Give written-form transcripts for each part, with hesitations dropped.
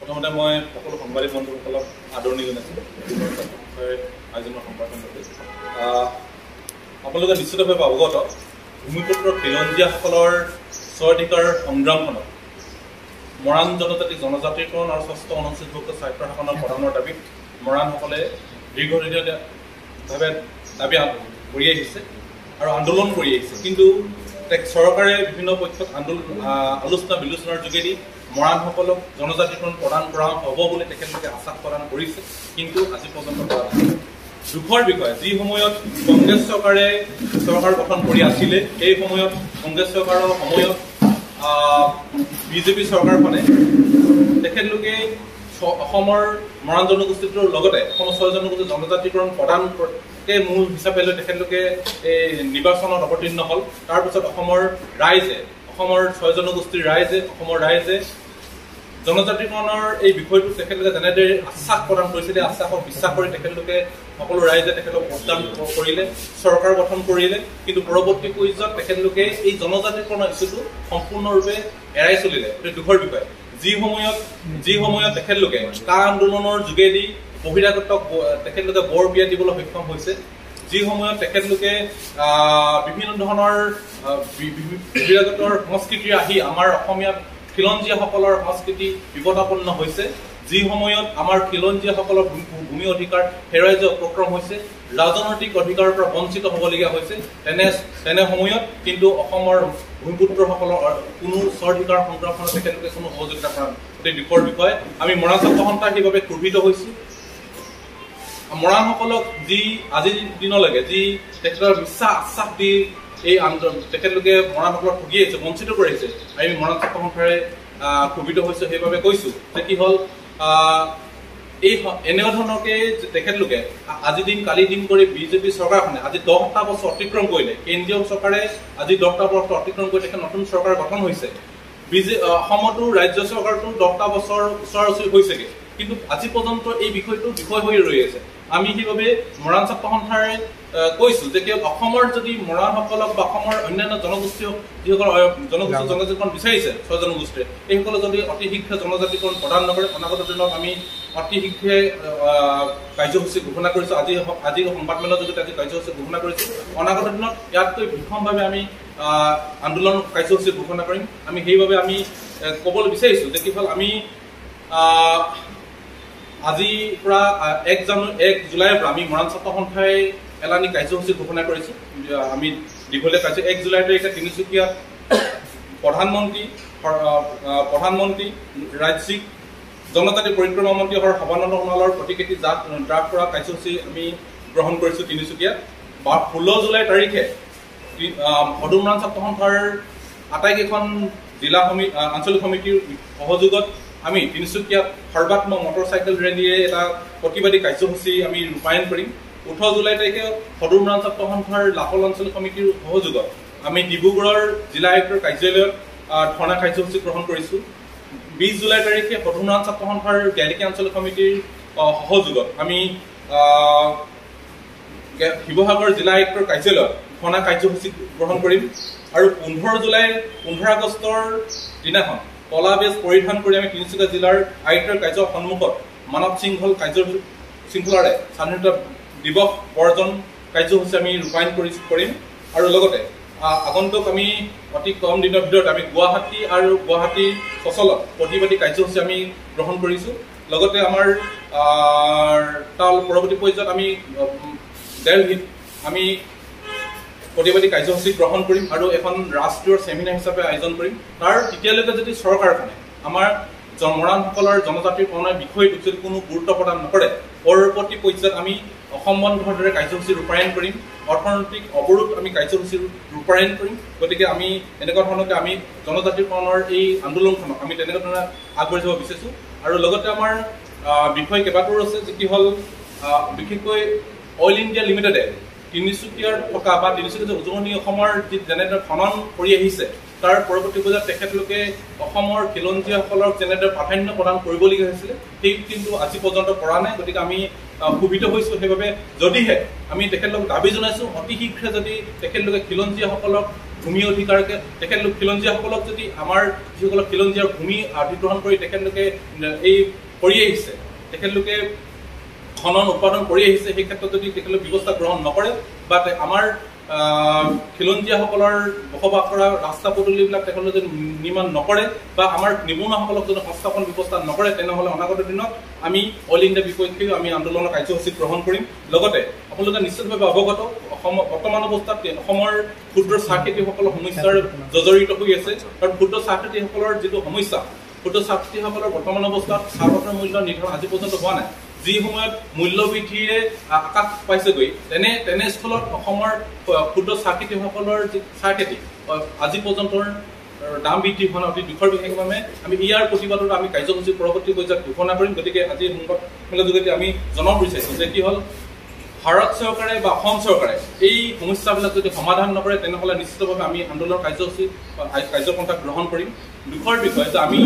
প্ৰথমতে মই সকলো সাংবাদিক বন্ধুসকলক আদৰণি জনাইছোঁ আয়োজনৰ সম্পাদন কৰি আপোনালোকে নিশ্চিতভাৱে অৱগত ভূমিপুত্ৰ খিলঞ্জীয়াসকলৰ স্বাধিকাৰ সংগ্ৰামখনত মৰাণ জনজাতিকৰণ আৰু ষষ্ঠ অনুচ্ছেদভুক্ত স্বায়ত্ব শাসনৰ প্ৰদানৰ দাবীত মৰাণসকলে দীৰ্ঘদিনীয়াভাৱে দাবী কৰি আহিছে আৰু আন্দোলন কৰি আহিছে। কিন্তু চৰকাৰে বিভিন্ন পক্ষত আলোচনা বিলোচনাৰ যোগেদি মৰাণসকলক জনজাতিকৰণ প্ৰদান কৰা হ'ব বুলি তেখেতলোকে আশ্বাস প্ৰদান কৰিছে, কিন্তু আজি পৰ্যন্ত কৰা নাই। দুখৰ বিষয়, যি সময়ত কংগ্ৰেছ চৰকাৰে চৰকাৰ গঠন কৰি আছিলে সেই সময়ত কংগ্ৰেছ চৰকাৰৰ সময়ত বিজেপি চৰকাৰখনে তেখেতলোকে অসমৰ মৰাণ জনগোষ্ঠীটোৰ লগতে অসমৰ 6 জনগোষ্ঠীৰ জনজাতিকৰণ প্ৰদানকে মূল হিচাপে লৈ তেখেতলোকে এই নিৰ্বাচনত অৱতীৰ্ণ হ'ল। তাৰপিছত অসমৰ 6 জনগোষ্ঠীৰ অসমৰ ৰাইজে জনজাতিকৰণৰ এই বিষয়টো তেখেতলোকে যেনেদৰে আশ্বাস প্ৰদান কৰিছিলে, আশ্বাসক বিশ্বাস কৰি তেখেতলোকে সকলো ৰাইজে তেখেতক ভোটদান কৰিলে, চৰকাৰ গঠন কৰিলে। কিন্তু পৰৱৰ্তী পৰ্যায়ত তেখেতলোকে এই জনজাতিকৰণৰ ইছ্যুটো সম্পূৰ্ণৰূপে এৰাই চলিলে। এইটো দুখৰ বিষয়। যি সময়ত তেখেতলোকে কা আন্দোলনৰ যোগেদি বহিৰাগতক তেখেতলোকে বৰ বিয়া দিবলৈ সক্ষম হৈছে, যি সময়ত তেখেতলোকে বিভিন্ন ধৰণৰ বহিৰাগতৰ সংস্কৃতি আহি আমাৰ অসমীয়া খিলঞ্জীয়াসকলৰ সংস্কৃতি বিপদাপন্ন হৈছে, যি সময়ত আমাৰ খিলঞ্জীয়াসকলৰ ভূমি অধিকাৰ হেৰুৱাই যোৱা উপক্ৰম হৈছে, ৰাজনৈতিক অধিকাৰৰ পৰা বঞ্চিত হ'বলগীয়া হৈছে, তেনে সময়ত কিন্তু অসমৰ ভূমিপুত্ৰসকলৰ কোনো স্বাধিকাৰ সংগ্ৰামখনত তেখেতলোকে কোনো সহযোগিতা কৰা অতি দুখৰ বিষয়। আমি মৰাণ ছাত্ৰ সন্থা সেইবাবে ক্ৰোধিত হৈছোঁ। মৰাণসকলক যি আজিৰ দিনলৈকে যি তেখেতৰ বিশ্বাস আশ্বাস দি এই তেখেতলোকে মৰাণসকলক ঠগি আহিছে, বঞ্চিত কৰি আহিছে, আমি মৰাণ ছাত্ৰ সন্থাৰে ক্ষোভিত হৈছোঁ। সেইবাবে কৈছোঁ যে কি হ'ল, এই এনেকুৱা ধৰণকে তেখেতলোকে আজি দিন কালি দিন কৰি বিজেপি চৰকাৰখনে আজি 10টা বছৰ অতিক্ৰম কৰিলে। কেন্দ্ৰীয় চৰকাৰে আজি 10টা বছৰ অতিক্ৰম কৰি তেখেত নতুন চৰকাৰ গঠন হৈছে। অসমতো ৰাজ্য চৰকাৰটো 10টা বছৰ ওচৰা-ওচৰি হৈছেগে, কিন্তু আজি পৰ্যন্ত এই বিষয়টো বিষয় হৈ ৰৈ আছে। আমি সেইবাবে মৰাণ ছাত্ৰ সন্থাৰে কৈছো যে কেৱল অসমৰ যদি মৰাণসকলক বা অসমৰ অন্যান্য জনগোষ্ঠীক যিসকল জনজাতিকৰণ বিচাৰিছে 6 জনগোষ্ঠীয়ে, এইসকলে যদি অতি শীঘ্ৰে জনজাতিকৰণ প্ৰদান নকৰে, অনাগত দিনত আমি অতি শীঘ্ৰে কাৰ্যসূচী ঘোষণা কৰিছোঁ। আজি সংবাদমেলৰ যোগেদি আজি কাৰ্যসূচী ঘোষণা কৰিছোঁ। অনাগত দিনত ইয়াতকৈ বিষমভাৱে আমি আন্দোলন কাৰ্যসূচী ঘোষণা কৰিম। আমি সেইবাবে আমি ক'বলৈ বিচাৰিছোঁ যে কি হ'ল, আমি আজিৰ পৰা 1 জুলাইৰ পৰা আমি মৰাণ ছাত্ৰ সন্থাই এলানি কাৰ্যসূচী ঘোষণা কৰিছোঁ। আমি দীঘলীয়া কাৰ্য 1 জুলাই তাৰিখে তিনিচুকীয়াত প্ৰধানমন্ত্ৰী ৰাজ্যিক জনজাতি পৰিক্ৰমা মন্ত্ৰী সৰ্বানন্দ সোণোৱালৰ প্ৰতিকৃতি ড্ৰাফ্ট কৰা কাৰ্যসূচী আমি গ্ৰহণ কৰিছোঁ তিনিচুকীয়াত। 16 জুলাই তাৰিখে সদৌ মৰাণ ছাত্ৰ সন্থাৰ আটাইকেইখন জিলা আঞ্চলিক সমিতিৰ সহযোগত আমি তিনিচুকীয়াত সৰ্বাত্মক মটৰচাইকেল ৰেলীয়ে এটা প্ৰতিবাদী কাৰ্যসূচী আমি ৰূপায়ণ কৰিম। 18 জুলাই তাৰিখে সদৌ মৰাণ ছাত্ৰ সন্থাৰ লাহোল আঞ্চলিক সমিতিৰ সহযোগত আমি ডিব্ৰুগড়ৰ জিলা আয়ুক্তৰ কাৰ্যালয়ত ধৰ্ণা কাৰ্যসূচী গ্ৰহণ কৰিছোঁ। 20 জুলাই তাৰিখে সদৌ মৰাণ ছাত্ৰ সন্থাৰ গেলেকী আঞ্চলিক সমিতিৰ সহযোগত আমি শিৱসাগৰ জিলা আয়ুক্তৰ কাৰ্যালয়ত ধৰ্ণা কাৰ্যসূচী গ্ৰহণ কৰিম। আৰু 15 আগষ্টৰ দিনাখন কলা বেজ পৰিধান কৰি আমি তিনিচুকীয়া জিলাৰ আয়ুক্তৰ কাৰ্যালয়ৰ সন্মুখত মানৱ শৃংখলাৰে স্বাধীনতা দিৱস বৰ্জন কাৰ্যসূচী আমি ৰূপায়ণ কৰিম। আৰু লগতে আগন্তুক আমি অতি কম দিনৰ ভিতৰত আমি গুৱাহাটী আৰু গুৱাহাটীৰ চচলত প্ৰতিবাদী কাৰ্যসূচী আমি গ্ৰহণ কৰিছোঁ। লগতে আমাৰ তাৰ পৰৱৰ্তী পৰ্যায়ত আমি দিল্লীত আমি প্ৰতিবাদী কাৰ্যসূচী গ্ৰহণ কৰিম আৰু এখন ৰাষ্ট্ৰীয় ছেমিনাৰ হিচাপে আয়োজন কৰিম। তাৰ তেতিয়ালৈকে যদি চৰকাৰখনে আমাৰ মৰাণসকলৰ জনজাতিকৰণৰ বিষয়টোক যদি কোনো গুৰুত্ব প্ৰদান নকৰে, পৰৱৰ্তী পৰ্যায়ত আমি অসম বন্ধৰ দৰে কাৰ্যসূচী ৰূপায়ণ কৰিম, অৰ্থনৈতিক অৱৰোধ আমি কাৰ্যসূচী ৰূপায়ণ কৰিম। গতিকে আমি এনেকুৱা ধৰণকে আমি জনজাতিকৰণৰ এই আন্দোলনখনক আমি তেনেকুৱা ধৰণে আগবাঢ়ি যাব বিচাৰিছোঁ। আৰু লগতে আমাৰ বিষয় কেইবাটাও আছে, যি কি হ'ল বিশেষকৈ অইল ইণ্ডিয়া লিমিটেডে তিনিচুকীয়াৰ থকা বা তিনিচুকীয়া উজনি অসমৰ যি যেনেদৰে খনন কৰি আহিছে, তাৰ পৰৱৰ্তী পৰ্যায়ত তেখেতলোকে অসমৰ খিলঞ্জীয়াসকলক যেনেদৰে প্ৰাধান্য প্ৰদান কৰিবলগীয়া হৈছিলে, সেই কিন্তু আজি পৰ্যন্ত কৰা নাই। গতিকে আমি ক্ষোভিত হৈছোঁ। সেইবাবে যদিহে আমি তেখেতলোকক দাবী জনাইছোঁ, অতি শীঘ্ৰে যদি তেখেতলোকে খিলঞ্জীয়াসকলক ভূমি অধিকাৰকে তেখেতলোক খিলঞ্জীয়াসকলক যদি আমাৰ যিসকলক খিলঞ্জীয়াৰ ভূমি অধিগ্ৰহণ কৰি তেখেতলোকে এই কৰি আহিছে, তেখেতলোকে খনন উৎপাদন কৰি আহিছে, সেই ক্ষেত্ৰত যদি তেখেতলোকে ব্যৱস্থা গ্ৰহণ নকৰে বা আমাৰ খিলঞ্জীয়াসকলৰ বসবাস কৰা ৰাস্তা পদূলিবিলাক তেখেতলোকে নিৰ্মাণ নকৰে বা আমাৰ নিবনুৱাসকলক যদি সংস্থাপন ব্যৱস্থা নকৰে, তেনেহ'লে অনাগত দিনত আমি অল ইণ্ডিয়া বিপক্ষেও আমি আন্দোলনৰ কাৰ্যসূচী গ্ৰহণ কৰিম। লগতে আপোনালোকে নিশ্চিতভাৱে অৱগত বৰ্তমান অৱস্থাত অসমৰ ক্ষুদ্ৰ চাহ খেতিয়কসকলৰ সমস্যাৰ জৰ্জৰিত হৈ আছে। আৰু ক্ষুদ্ৰ চাহ খেতিয়কসকলৰ যিটো সমস্যা, ক্ষুদ্ৰ চাহ খেতিয়কসকলৰ বৰ্তমান অৱস্থাত চাহপাতৰ মূল্য নিৰ্ধাৰণ আজি পৰ্যন্ত হোৱা নাই। যি সময়ত মূল্য বৃদ্ধিৰে আকাশ পাইছেগৈ, তেনেস্থলত অসমৰ ক্ষুদ্ৰ চাহ খেতিয়কসকলৰ যি চাহ খেতি আজি পৰ্যন্তৰ দাম বৃদ্ধি হোৱা অতি দুখৰ বিশেষভাৱে আমি ইয়াৰ প্ৰতিবাদত আমি কাৰ্যসূচী পৰৱৰ্তী পৰ্যায়ত ঘোষণা কৰিম। গতিকে আজি সংবাদমেলৰ যোগেদি আমি জনাব বিচাৰিছোঁ যে কি হ'ল, ভাৰত চৰকাৰে বা অসম চৰকাৰে এই সমস্যাবিলাক যদি সমাধান নকৰে, তেনেহ'লে নিশ্চিতভাৱে আমি আন্দোলনৰ কাৰ্যপন্থা গ্ৰহণ কৰিম। দুখৰ বিষয় যে আমি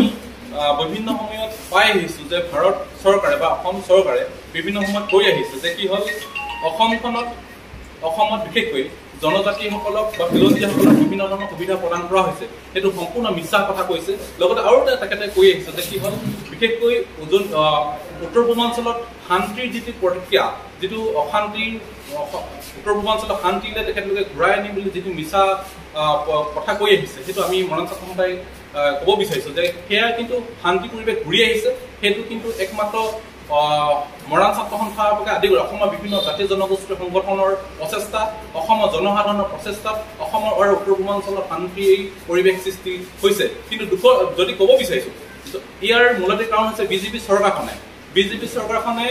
বিভিন্ন সময়ত পাই আহিছোঁ যে ভাৰত চৰকাৰে বা অসম চৰকাৰে বিভিন্ন সময়ত কৈ আহিছে যে কি হ'ল, অসমত বিশেষকৈ জনজাতিসকলক বা খিলঞ্জীয়াসকলক বিভিন্ন ধৰণৰ সুবিধা প্ৰদান কৰা হৈছে। সেইটো সম্পূৰ্ণ মিছা কথা কৈছে। লগতে আৰু তেখেতে কৈ আহিছে যে কি হ'ল, বিশেষকৈ উত্তৰ পূৰ্বাঞ্চলত শান্তিৰ যিটো প্ৰতিক্ৰিয়া, যিটো অশান্তিৰ উত্তৰ পূৰ্বাঞ্চলত শান্তিলে তেখেতলোকে ঘূৰাই আনিম বুলি যিটো মিছা কথা কৈ আহিছে, সেইটো আমি মৰাণ ছাত্ৰ সন্থাই ক'ব বিচাৰিছোঁ যে সেয়া কিন্তু শান্তি পৰিৱেশ ঘূৰি আহিছে। সেইটো কিন্তু একমাত্ৰ মৰাণ ছাত্ৰ সন্থাকে আদি কৰি অসমৰ বিভিন্ন জাতি জনগোষ্ঠীয় সংগঠনৰ প্ৰচেষ্টা, অসমৰ জনসাধাৰণৰ প্ৰচেষ্টাত অসমৰ আৰু উত্তৰ পূৰ্বাঞ্চলত শান্তিৰ পৰিৱেশ সৃষ্টি হৈছে। কিন্তু যদি ক'ব বিচাৰিছোঁ, ইয়াৰ মূলতে কাৰণ হৈছে বিজেপি চৰকাৰখনে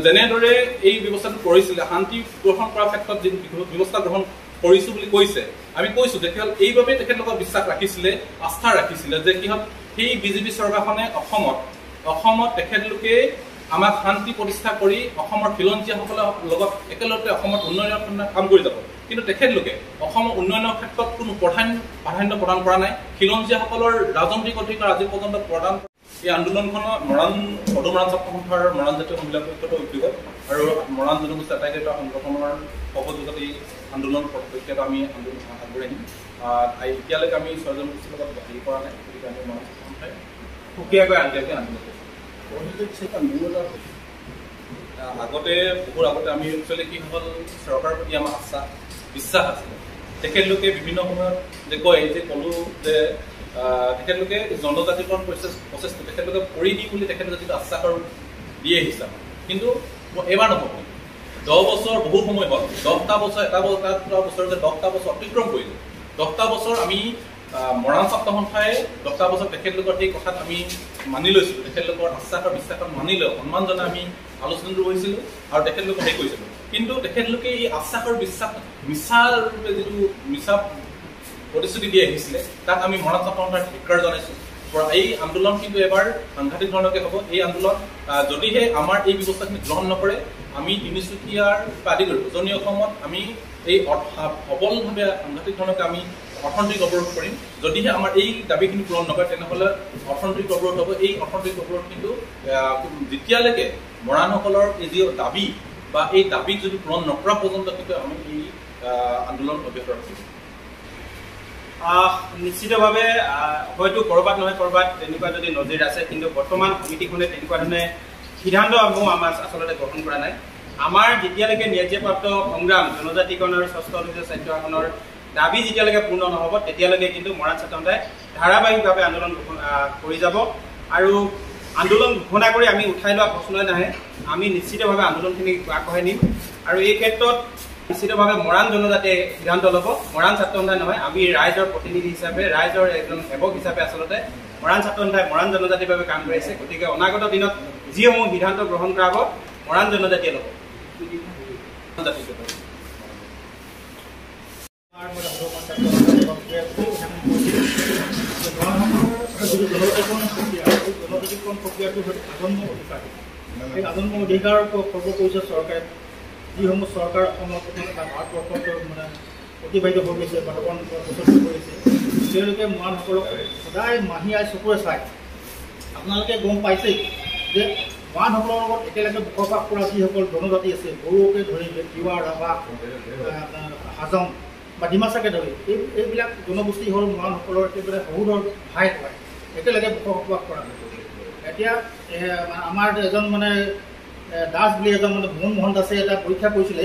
যেনেদৰে এই ব্যৱস্থাটো কৰিছিলে, শান্তি গ্ৰহণ কৰাৰ ক্ষেত্ৰত যি ব্যৱস্থা গ্ৰহণ কৰিছোঁ বুলি কৈছে, আমি কৈছোঁ যে কি হ'ল, এইবাবে তেখেতলোকক বিশ্বাস ৰাখিছিলে, আস্থা ৰাখিছিলে যে কি হ'ল, সেই বিজেপি চৰকাৰখনে অসমত তেখেতলোকে আমাক শান্তি প্ৰতিষ্ঠা কৰি অসমৰ খিলঞ্জীয়াসকলৰ লগত একেলগে অসমত উন্নয়নৰ কাম কৰি যাব। কিন্তু তেখেতলোকে অসমৰ উন্নয়নৰ ক্ষেত্ৰত কোনো প্ৰাধান্য প্ৰদান কৰা নাই। খিলঞ্জীয়াসকলৰ ৰাজনৈতিক অধিকাৰ আজি পৰ্যন্ত প্ৰদান এই আন্দোলনখনৰ সদৌ মৰাণ ছাত্ৰ সন্থাৰ মৰাণ জাতীয় মহিলা পৰিষদৰ উদ্যোগত আৰু মৰাণ জনগোষ্ঠী আটাইকেইটা সংগঠনৰ সহযোগত এই আন্দোলন প্ৰক্ৰিয়াত আমি আন্দোলন আগবঢ়াই নিম। এতিয়ালৈকে আমি 6 জনগোষ্ঠীৰ লগত হেৰি কৰা নাই। গতিকে আমি মৰাণ ছাত্ৰ সন্থাই সুকীয়াকৈ আন্দোলন বহু আগতে আমি একচুৱেলি কি হ'ল, চৰকাৰৰ প্ৰতি আমাৰ বিশ্বাস আছিলে। তেখেতলোকে বিভিন্ন সময়ত যে কয় যে ক'লো যে তেখেতলোকে জনজাতিকৰণ প্ৰচেষ্টা তেখেতলোকে কৰি দি বুলি তেখেতলোকে যিটো আশ্বাস আৰু দি আহিছে। কিন্তু এইবাৰ নহ'ব। 10 বছৰ বহু সময় হ'ল, 10টা বছৰ এটা বছৰ যে 10টা বছৰ অতিক্ৰম কৰিলোঁ। 10টা বছৰ আমি মৰাণ ছাত্ৰ সন্থাই 10টা বছৰ তেখেতলোকৰ সেই কথাত আমি মানি লৈছিলোঁ, তেখেতলোকৰ আশ্বাস আৰু বিশ্বাসত মানি লৈ সন্মান জনাই আমি আলোচনাটো কৰিছিলোঁ আৰু তেখেতলোকক হেৰি কৰিছিলোঁ। কিন্তু তেখেতলোকে এই আশ্বাস আৰু বিশ্বাস মিছাৰূপে যিটো মিছা প্ৰতিশ্ৰুতি দি আহিছিলে, তাক আমি মৰাণ ছাত্ৰ সন্থাৰ ধিক্কাৰ জনাইছোঁ। এই আন্দোলন কিন্তু এবাৰ সাংঘাতিক ধৰণকে হ'ব। এই আন্দোলন যদিহে আমাৰ এই ব্যৱস্থাখিনি গ্ৰহণ নকৰে, আমি তিনিচুকীয়াৰ পৰা আদি কৰি উজনি অসমত আমি এই সবলভাৱে সাংঘাতিক ধৰণকে আমি অৰ্থনৈতিক অৱৰোধ কৰিম। যদিহে আমাৰ এই দাবীখিনি পূৰণ নকৰে, তেনেহ'লে অৰ্থনৈতিক অৱৰোধ হ'ব। এই অৰ্থনৈতিক অৱৰোধ কিন্তু যেতিয়ালৈকে মৰাণসকলৰ এই যি দাবী বা এই দাবী যদি পূৰণ নকৰা পৰ্যন্ত কিন্তু আমি এই আন্দোলন অব্যাহত ৰাখিম। নিশ্চিতভাৱে হয়তো ক'ৰবাত নহয় ক'ৰবাত তেনেকুৱা যদি নজিৰ আছে, কিন্তু বৰ্তমান সমিতিখনে তেনেকুৱা ধৰণে সিদ্ধান্তসমূহ আমাৰ আচলতে গ্ৰহণ কৰা নাই। আমাৰ যেতিয়ালৈকে ন্যায্যপ্ৰাপ্ত সংগ্ৰাম, জনজাতিকৰণ আৰু ষষ্ঠ অনুসূচীৰ স্বায়ত্তশাসনৰ দাবী যেতিয়ালৈকে পূৰ্ণ নহ'ব, তেতিয়ালৈকে কিন্তু মৰাণ ছাত্ৰ সন্থাই ধাৰাবাহিকভাৱে আন্দোলন কৰি যাব। আৰু আন্দোলন ঘোষণা কৰি আমি উঠাই লোৱা প্ৰশ্নই নাহে। আমি নিশ্চিতভাৱে আন্দোলনখিনি আগবঢ়াই নিম। আৰু এই ক্ষেত্ৰত নিশ্চিতভাৱে মৰাণ জনজাতিয়ে সিদ্ধান্ত ল'ব, মৰাণ ছাত্ৰ সন্থাই নহয়। আমি ৰাইজৰ প্ৰতিনিধি হিচাপে, ৰাইজৰ এজন সেৱক হিচাপে আচলতে মৰাণ ছাত্ৰ সন্থাই মৰাণ জনজাতিৰ বাবে কাম কৰিছে। গতিকে অনাগত দিনত যিসমূহ সিদ্ধান্ত গ্ৰহণ কৰা হ'ব, মৰাণ জনজাতিয়ে ল'ব। জনজাতিকৰণ প্ৰক্ৰিয়াটো আজন্ম অধিকাৰ। এই আজন্ম অধিকাৰৰ খৰ্ব কৰিছে চৰকাৰে। যিসমূহ চৰকাৰ অসমৰ এটা ভাৰতবৰ্ষত অতিবাহিত হৈ গৈছে বা প্ৰচলিত কৰিছে, তেওঁলোকে মৰাণসকলক সদায় মাহী আই চকুৰে চায়। আপোনালোকে গম পাইছেই যে মৰাণসকলৰ লগত একেলগে বসবাস কৰা যিসকল জনজাতি আছে, বড়োকে ধৰি তিৱা, ৰাভা, হাজং, বা ডিমাচাকে ধৰি এইবিলাক জনগোষ্ঠী হ'ল মৰাণসকলৰ একেবাৰে সহুধৰ ভাই হয়, একেলগে বসবাস কৰা হয়। এতিয়া আমাৰ এজন মানে দাস বুলি এজন মানে ভুৱন মোহন দাসে এটা পৰীক্ষা কৰিছিলে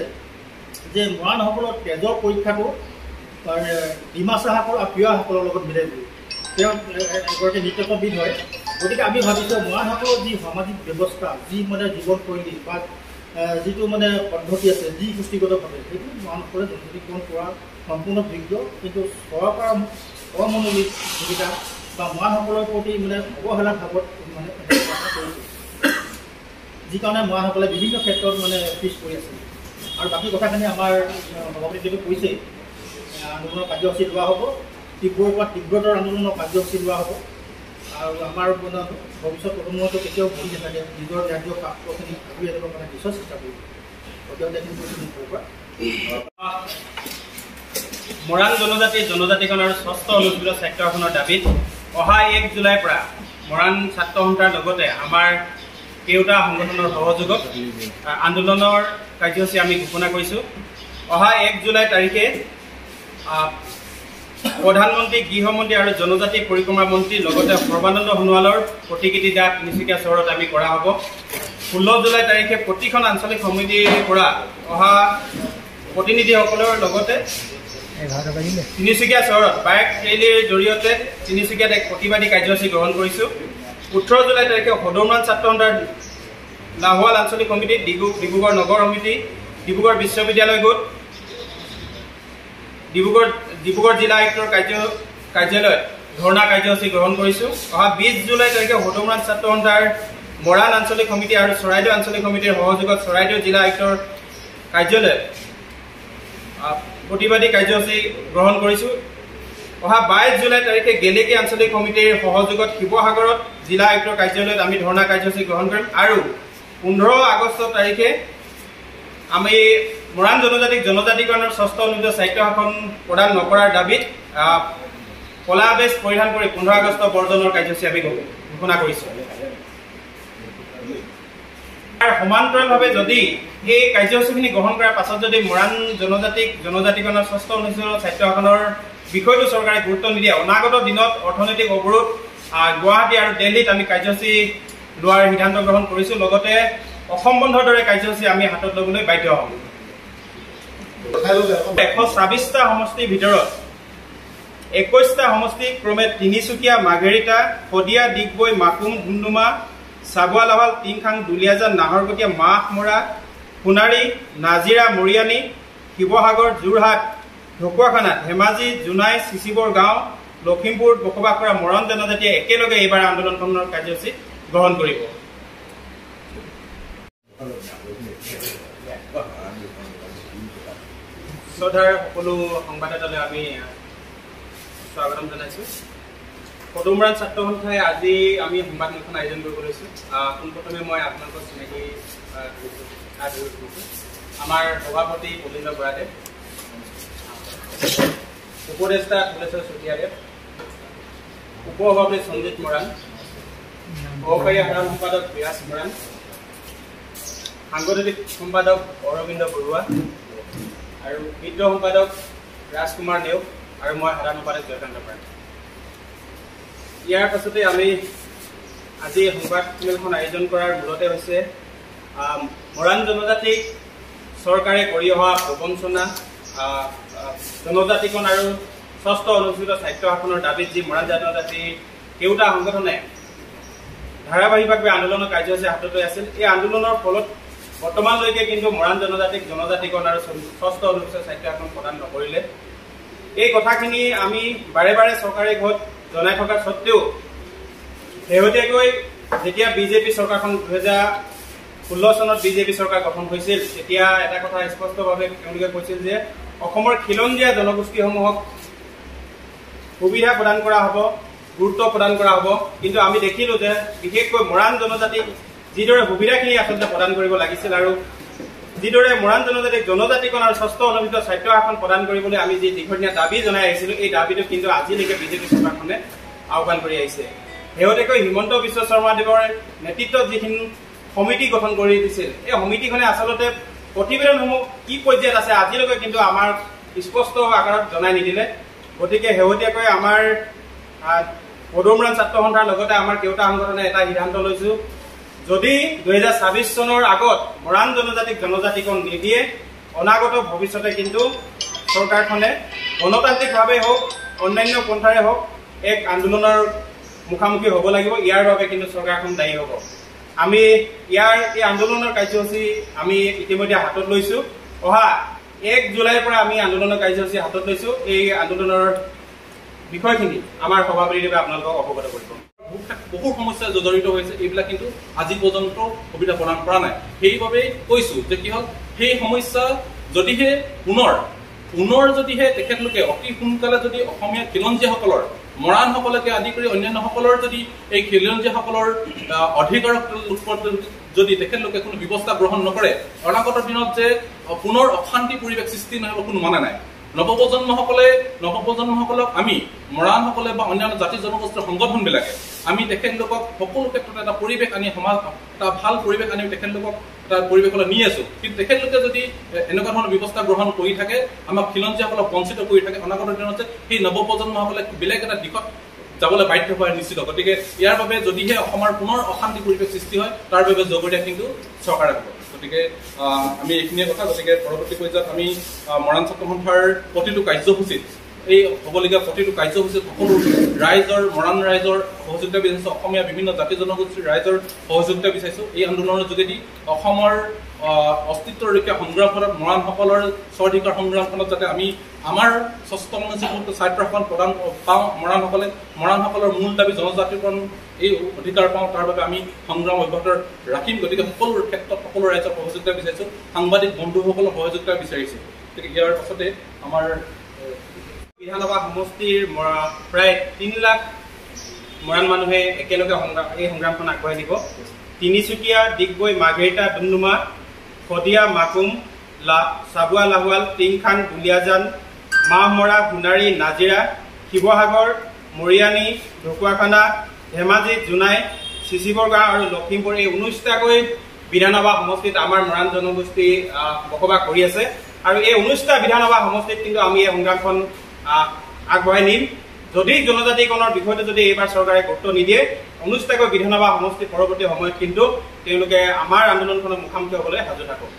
যে মৰাণসকলৰ তেজৰ পৰীক্ষাটো ডিমাচাসকল আৰু প্ৰিয়াসকলৰ লগত মিলে বুলি। তেওঁ এগৰাকী নৃত্যবিদ হয়। গতিকে আমি ভাবিছোঁ মৰাণসকলৰ যি সামাজিক ব্যৱস্থা, যি মানে জীৱনশৈলী বা যিটো মানে পদ্ধতি আছে, যি গোষ্ঠীগতভাৱে সেইটো মৰাণসকলে জনজাতিকৰণ কৰা সম্পূৰ্ণ যোগ্য। কিন্তু চৰকাৰৰ অমনোযোগিতা বা মৰাণসকলৰ প্ৰতি মানে অৱহেলা ভাৱত মানে কৰিছে, যি কাৰণে মৰাণসকলে বিভিন্ন ক্ষেত্ৰত মানে পিছ পৰি আছে। আৰু বাকী কথাখিনি আমাৰ সভাপতিদেৱে কৈছেই, আন্দোলনৰ কাৰ্যসূচী লোৱা হ'ব, তীব্ৰৰ পৰা তীব্ৰতৰ আন্দোলনৰ কাৰ্যসূচী লোৱা হ'ব। আৰু আমাৰ মানে ভৱিষ্যত প্ৰজন্মটো কেতিয়াও ভুল নাথাকে, নিজৰ ৰাজ্য প্ৰাপ্তখিনি আগুৱাই যাবৰ কাৰণে নিশ্চয় চেষ্টা কৰিব। গতিকে এইখিনি কৈছোঁ মোৰ ফালৰ পৰা। মৰাণ জনজাতিকৰণ আৰু ষষ্ঠ অনুসূচিত স্বায়ত্তশাসনৰ দাবীত অহা 1 জুলাইৰ পৰা মৰাণ ছাত্ৰ সন্থাৰ লগতে আমাৰ কেওটা সংগঠনৰ সহযোগত আন্দোলনৰ কাৰ্যসূচী আমি ঘোষণা কৰিছোঁ। অহা 1 জুলাই তাৰিখে প্ৰধানমন্ত্ৰী, গৃহমন্ত্ৰী আৰু জনজাতি পৰিক্ৰমা মন্ত্ৰীৰ লগতে সৰ্বানন্দ সোণোৱালৰ প্ৰতিকৃতিদান তিনিচুকীয়া চহৰত আমি কৰা হ'ব। 16 জুলাই তাৰিখে প্ৰতিখন আঞ্চলিক সমিতিৰ পৰা অহা প্ৰতিনিধিসকলৰ লগতে তিনিচুকীয়া চহৰত বাইক ৰেলীৰ জৰিয়তে তিনিচুকীয়াত এক প্ৰতিবাদী কাৰ্যসূচী গ্ৰহণ কৰিছোঁ। 18 জুলাই তাৰিখে সদৌমান ছাত্ৰ সন্থাৰ লাহোৱাল আঞ্চলিক সমিতি, ডিব্ৰুগড় নগৰ সমিতি, ডিব্ৰুগড় বিশ্ববিদ্যালয় গোট, ডিব্ৰুগড় জিলা আয়ুক্তৰ কাৰ্যালয়ত ধৰ্ণা কাৰ্যসূচী গ্ৰহণ কৰিছোঁ। অহা 20 জুলাই তাৰিখে সদৌমান ছাত্ৰ সন্থাৰ মৰাণ আঞ্চলিক সমিতি আৰু চৰাইদেউ আঞ্চলিক সমিতিৰ সহযোগত চৰাইদেউ জিলা আয়ুক্তৰ কাৰ্যালয়ত প্ৰতিবাদী কাৰ্যসূচী গ্ৰহণ কৰিছোঁ। অহা 22 জুলাই তাৰিখে গেলেকী আঞ্চলিক সমিতিৰ সহযোগত শিৱসাগৰত জিলা আয়ুক্তৰ কাৰ্যালয়ত আমি ধৰ্ণা কাৰ্যসূচী গ্ৰহণ কৰিম। আৰু 15 আগষ্ট তাৰিখে আমি মৰাণ জনজাতিকৰণৰ ষষ্ঠ অনুসূচিত স্বায়ত্তশাসন প্ৰদান নকৰাৰ দাবীত কলা বেজ পৰিধান কৰি 15 আগষ্ট বৰ্জনৰ কাৰ্যসূচী আমি ঘোষণা কৰিছোঁ। আৰু সমান্তৰালভাৱে যদি এই কাৰ্যসূচীখিনি গ্ৰহণ কৰাৰ পাছত যদি মৰাণ জনজাতিকৰণৰ ষষ্ঠ অনুসূচিত স্বায়ত্তশাসনৰ বিষয়টো চৰকাৰে গুৰুত্ব নিদিয়ে, অনাগত দিনত অৰ্থনৈতিক অৱৰোধ গুৱাহাটী আৰু দিল্লীত আমি কাৰ্যসূচী লোৱাৰ সিদ্ধান্ত গ্ৰহণ কৰিছোঁ। লগতে অসম বন্ধৰ দৰে কাৰ্যসূচী আমি হাতত ল'বলৈ বাধ্য হ'ম। 126টা সমষ্টিৰ ভিতৰত 21টা সমষ্টি ক্ৰমে তিনিচুকীয়া, মাৰ্ঘেৰিটা, শদিয়া, ডিগবৈ, মাকুম, ডুমডুমা, চাবুৱা, লাহোৱাল, টিংখাং, দুলীয়াজান, নাহৰকটীয়া, মাহমৰা, সোণাৰী, নাজিৰা, মৰিয়ানী, শিৱসাগৰ, যোৰহাট, ঢকুৱাখানা, ধেমাজি, জোনাই, চিচিবৰ গাঁও, লখিমপুৰত বসবাস কৰা মৰাণ জনজাতিয়ে একেলগে এইবাৰ আন্দোলনখনৰ কাৰ্যসূচী গ্ৰহণ কৰিব। শ্ৰদ্ধাৰ সকলো সংবাদদাতালৈ আমি স্বাগতম জনাইছোঁ। সদৌমৰাণ ছাত্ৰ সন্থাই আজি আমি সংবাদমেলখন আয়োজন কৰিব লৈছোঁ। পোনপ্ৰথমে মই আপোনালোকক চিনাকি আমাৰ সভাপতি প্ৰবীন্দ্ৰ বৰাদেৱ, উপদেষ্টা কুলেশ্বৰ চুতীয়াদেৱ, উপসভাপতি সঞ্জিত মৰাণ, সহকাৰী সাধাৰণ সম্পাদক বিৰাজ মৰাণ, সাংগঠনিক সম্পাদক অৰবিন্দ বৰুৱা আৰু মিত্ৰ সম্পাদক ৰাজকুমাৰ নেওগ আৰু মই সাধাৰণ সম্পাদক জয়কান্ত বৰা। ইয়াৰ পাছতে আমি আজি সংবাদমেলখন আয়োজন কৰাৰ মূলতে হৈছে মৰাণ জনজাতিক চৰকাৰে কৰি অহা প্ৰবঞ্চনা, জনজাতিকৰণ আৰু ষষ্ঠ অনুসূচিত স্বায়ত্তশাসনৰ দাবীত যি মৰাণ জনজাতিৰ কেওটা সংগঠনে ধাৰাবাহিকভাৱে আন্দোলনৰ কাৰ্যসূচী হাতত লৈ আছিল। এই আন্দোলনৰ ফলত বৰ্তমানলৈকে কিন্তু মৰাণ জনজাতিকৰণ আৰু ষষ্ঠ অনুসূচিত স্বায়ত্তশাসন প্ৰদান নকৰিলে। এই কথাখিনি আমি বাৰে বাৰে চৰকাৰে ঘৰত জনাই থকা স্বত্বেও শেহতীয়াকৈ যেতিয়া বিজেপি চৰকাৰখন 2016 চনত বিজেপি চৰকাৰ গঠন হৈছিল, তেতিয়া এটা কথা স্পষ্টভাৱে তেওঁলোকে কৈছিল যে অসমৰ খিলঞ্জীয়া জনগোষ্ঠীসমূহক সুবিধা প্ৰদান কৰা হ'ব, গুৰুত্ব প্ৰদান কৰা হ'ব। কিন্তু আমি দেখিলোঁ যে বিশেষকৈ মৰাণ জনজাতিক যিদৰে সুবিধাখিনি আচলতে প্ৰদান কৰিব লাগিছিল আৰু যিদৰে মৰাণ জনজাতিকৰণ আৰু ষষ্ঠ অনুসূচিত স্বায়ত্তশাসন প্ৰদান কৰিবলৈ আমি যি দীৰ্ঘদিনীয়া দাবী জনাই আহিছিলোঁ, এই দাবীটো কিন্তু আজিলৈকে বিজেপি চৰকাৰখনে আহ্বান কৰি আহিছে। শেহতীয়াকৈ হিমন্ত বিশ্ব শৰ্মাদেৱৰ নেতৃত্বত যিখিনি সমিতি গঠন কৰি দিছিল, এই সমিতিখনে আচলতে প্ৰতিবেদনসমূহ কি পৰ্যায়ত আছে আজিলৈকে কিন্তু আমাৰ স্পষ্ট আকাৰত জনাই নিদিলে। গতিকে শেহতীয়াকৈ আমাৰ পদুমৰাণ ছাত্ৰ সন্থাৰ লগতে আমাৰ কেওটা সংগঠনে এটা সিদ্ধান্ত লৈছো, যদি 2026 চনৰ আগত মৰাণ জনজাতিক জনজাতিকৰণ নিদিয়ে অনাগত ভৱিষ্যতে কিন্তু চৰকাৰখনে গণতান্ত্ৰিকভাৱে হওক অন্যান্য পন্থাৰে হওক এক আন্দোলনৰ মুখামুখি হ'ব লাগিব। ইয়াৰ বাবে কিন্তু চৰকাৰখন দায়ী হ'ব। আমি এই আন্দোলনৰ কাৰ্যসূচী আমি ইতিমধ্যে হাতত লৈছো। অহা 1 জুলাইৰ পৰা আমি আন্দোলনৰ কাৰ্যসূচী হাতত লৈছো। এই আন্দোলনৰ বিষয়খিনি আমাৰ সভাপতিদেৱে আপোনালোকক অৱগত কৰিব। বহু সমস্যা জড়িত হৈছে, এইবিলাক কিন্তু আজি পৰ্যন্ত সুবিধা প্ৰদান কৰা নাই। সেইবাবে কৈছো যে কি হ'ল, সেই সমস্যা যদিহে পুনৰ যদিহে তেখেতলোকে অতি সোনকালে যদি অসমীয়া খিলঞ্জীয়াসকলৰ মৰাণসকলকে আদি কৰি অন্যান্যসকলৰ যদি এই খিলঞ্জীয়াসকলৰ অধিকাৰক যদি তেখেতলোকে কোনো ব্যৱস্থা গ্ৰহণ নকৰে, অনাগত দিনত যে পুনৰ অশান্তি পৰিৱেশ সৃষ্টি নহ'ব কোনো মানে নাই। নৱপ্ৰজন্মসকলক আমি মৰাণসকলে বা অন্যান্য জাতি জনগোষ্ঠীৰ সংগঠনবিলাকে আমি তেখেতলোকক সকলো ক্ষেত্ৰত এটা পৰিৱেশ আনি সমাজ এটা ভাল পৰিৱেশ আনি তেখেতলোকক এটা পৰিৱেশলৈ নি আছো। কিন্তু তেখেতলোকে যদি এনেকুৱা ধৰণৰ ব্যৱস্থা গ্ৰহণ কৰি থাকে, আমাক খিলঞ্জীয়াসকলক বঞ্চিত কৰি থাকে, অনাগত দিনত সেই নৱপ্ৰজন্মসকলে বেলেগ এটা দিশত যাবলৈ বাধ্য হোৱা নিশ্চিত। গতিকে ইয়াৰ বাবে যদিহে অসমৰ পুনৰ অশান্তি পৰিৱেশ সৃষ্টি হয়, তাৰ বাবে জগৰীয়া কিন্তু চৰকাৰে হ'ব। গতিকে আমি এইখিনিয়ে কথা। গতিকে পৰৱৰ্তী পৰ্যায়ত আমি মৰাণ ছাত্ৰ সন্থাৰ প্ৰতিটো কাৰ্যসূচীত এই হ'বলগীয়া প্ৰতিটো কাৰ্যসূচীত সকলো ৰাইজৰ মৰাণ ৰাইজৰ সহযোগিতা বিচাৰিছোঁ, অসমীয়া বিভিন্ন জাতি জনগোষ্ঠীৰ ৰাইজৰ সহযোগিতা বিচাৰিছোঁ। এই আন্দোলনৰ যোগেদি অসমৰ অস্তিত্ব ৰক্ষা সংগ্ৰামখনত মৰাণসকলৰ স্বাধিকাৰ সংগ্ৰামখনত যাতে আমি আমাৰ ষষ্ঠ অনুসূচীভুক্ত ছাত্ৰখন প্ৰদান পাওঁ, মৰাণসকলৰ মূল দাবী জনজাতিকৰণ এই অধিকাৰ পাওঁ, তাৰ বাবে আমি সংগ্ৰাম অব্যাহত ৰাখিম। গতিকে সকলো ক্ষেত্ৰত সকলো ৰাইজৰ সহযোগিতা বিচাৰিছোঁ, সাংবাদিক বন্ধুসকলৰ সহযোগিতা বিচাৰিছোঁ। গতিকে ইয়াৰ পাছতে আমাৰ বিধানসভা সমষ্টিৰ প্ৰায় 3 লাখ মৰাণ মানুহে একেলগে এই সংগ্ৰামখন আগবঢ়াই দিব। তিনিচুকীয়া, ডিগবৈ, মাৰ্ঘেৰিটা, ডুমডুমা, শদিয়া, মাকুম, চাবুৱা, লাহোৱাল, টিংখান, দুলীয়াজান, মাহমৰা, সোণাৰী, নাজিৰা, শিৱসাগৰ, মৰিয়ানী, ঢকুৱাখানা, ধেমাজি, জোনাই, চিচিবৰগাঁও আৰু লখিমপুৰ এই 19টাকৈ বিধানসভা সমষ্টিত আমাৰ মৰাণ জনগোষ্ঠী বসবাস কৰি আছে। আৰু এই 19টা বিধানসভা সমষ্টিত কিন্তু আমি এই সংগ্ৰামখন আগবঢ়াই নিম। যদি জনজাতিকৰণৰ বিষয়টো যদি এইবাৰ চৰকাৰে গুৰুত্ব নিদিয়ে, 19টাকৈ বিধানসভা সমষ্টিৰ পৰৱৰ্তী সময়ত কিন্তু তেওঁলোকে আমাৰ আন্দোলনখনৰ মুখামুখি হ'বলৈ সাজু থাকক।